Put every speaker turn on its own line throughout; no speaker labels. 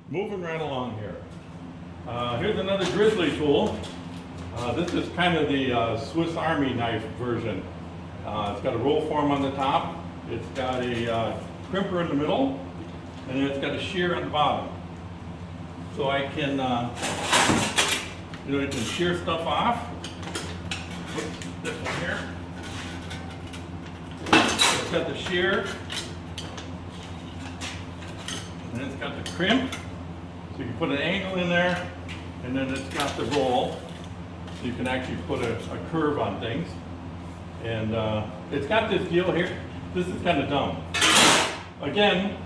Moving right along here. Here's another Grizzly tool. This is kind of the Swiss Army knife version. It's got a roll form on the top. It's got a crimper in the middle, and then it's got a shear on the bottom. So I can, you can shear stuff off. This one here. It's got the shear, and it's got the crimp. So you can put an angle in there, and then it's got the roll. So you can actually put a curve on things. And it's got this deal here. This is kind of dumb. Again,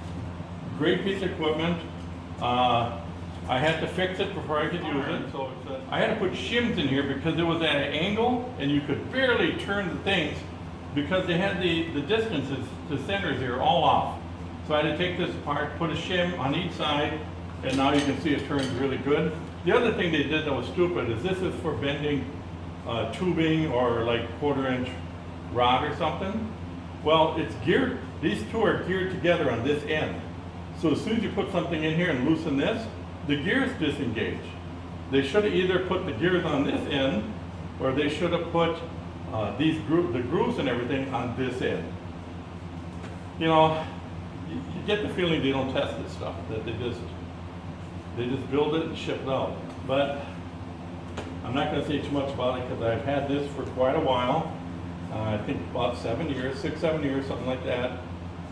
great piece of equipment. I had to fix it before I could use it. So I had to put shims in here because it was at an angle, and you could barely turn the things because they had the distances to centers here all off. So I had to take this apart, put a shim on each side, and now you can see it turns really good. The other thing they did that was stupid is this is for bending tubing or like 1/4 inch rod or something. Well, it's geared, these two are geared together on this end. So as soon as you put something in here and loosen this, the gears disengage. They should have either put the gears on this end, or they should have put the grooves and everything on this end. You know, you get the feeling they don't test this stuff, that they just build it and ship it out. But I'm not going to say too much about it because I've had this for quite a while. I think about 7 years, 6, 7 years, something like that.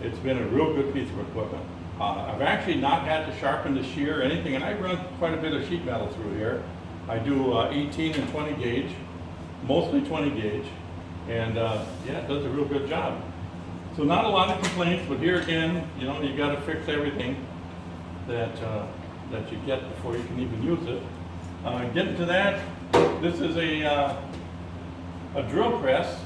It's been a real good piece of equipment. I've actually not had to sharpen the shear or anything, and I run quite a bit of sheet metal through here. I do 18 and 20 gauge, mostly 20 gauge, and yeah, it does a real good job. So not a lot of complaints, but here again, you got to fix everything that you get before you can even use it. Getting to that, this is a drill press.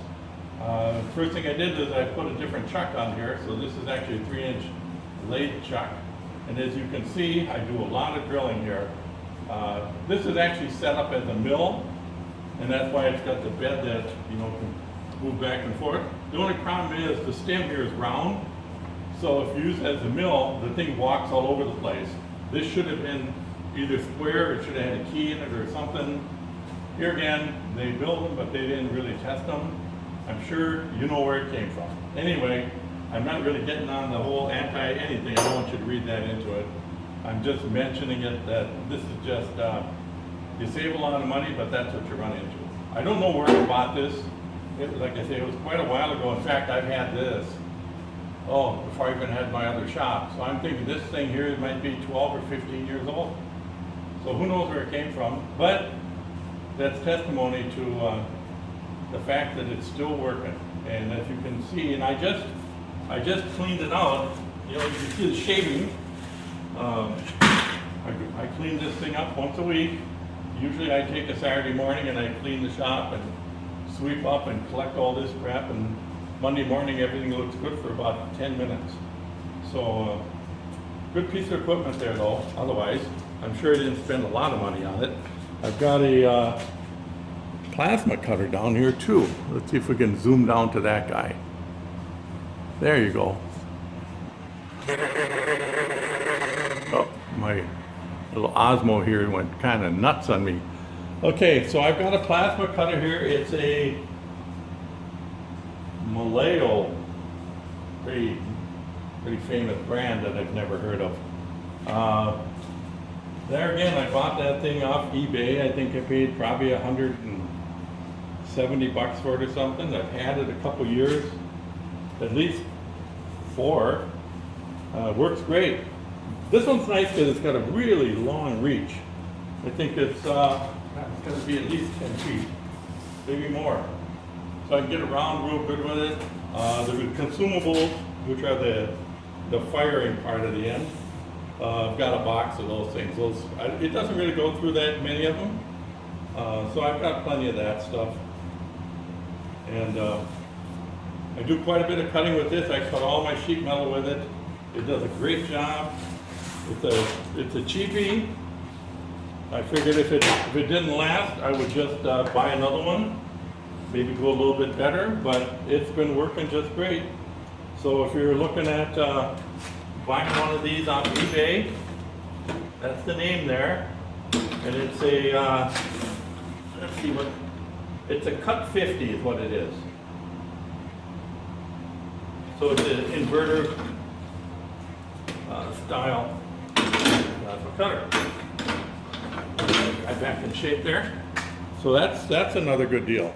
First thing I did is I put a different chuck on here, so this is actually a 3-inch lathe chuck. And as you can see, I do a lot of drilling here. This is actually set up as a mill, and that's why it's got the bed that can move back and forth. The only problem is the stem here is round, so if you use it as a mill, the thing walks all over the place. This should have been either square, it should have had a key in it or something. Here again, they build them, but they didn't really test them. I'm sure you know where it came from. Anyway, I'm not really getting on the whole anti-anything. I don't want you to read that into it. I'm just mentioning it that this is just, you save a lot of money, but that's what you run into. I don't know where I bought this. Like I say, it was quite a while ago. In fact, I've had this, before I even had my other shop. So I'm thinking this thing here might be 12 or 15 years old. So who knows where it came from, but that's testimony to the fact that it's still working. And as you can see, and I just cleaned it out. You can see the shaving. I clean this thing up once a week. Usually I take a Saturday morning and I clean the shop and sweep up and collect all this crap, and Monday morning everything looks good for about 10 minutes. So good piece of equipment there though, otherwise. I'm sure I didn't spend a lot of money on it. I've got a plasma cutter down here too. Let's see if we can zoom down to that guy. There you go. Oh, my little Osmo here went kind of nuts on me. Okay, so I've got a plasma cutter here. It's a Malayo, pretty famous brand that I've never heard of. There again, I bought that thing off eBay. I think I paid probably $170 for it or something. I've had it a couple years, at least 4. Works great. This one's nice because it's got a really long reach. I think it's going to be at least 10 feet, maybe more. So I can get around real good with it. The consumables, which are the firing part of the end, I've got a box of those things. It doesn't really go through that many of them, so I've got plenty of that stuff. And I do quite a bit of cutting with this. I cut all my sheet metal with it. It does a great job. It's a cheapie. I figured if it didn't last, I would just buy another one, maybe go a little bit better, but it's been working just great. So if you're looking at buying one of these on eBay, That's the name there. And it's a, let's see what, it's a cut 50 is what it is. So it's an inverter style cutter. Right back in shape there. So that's another good deal.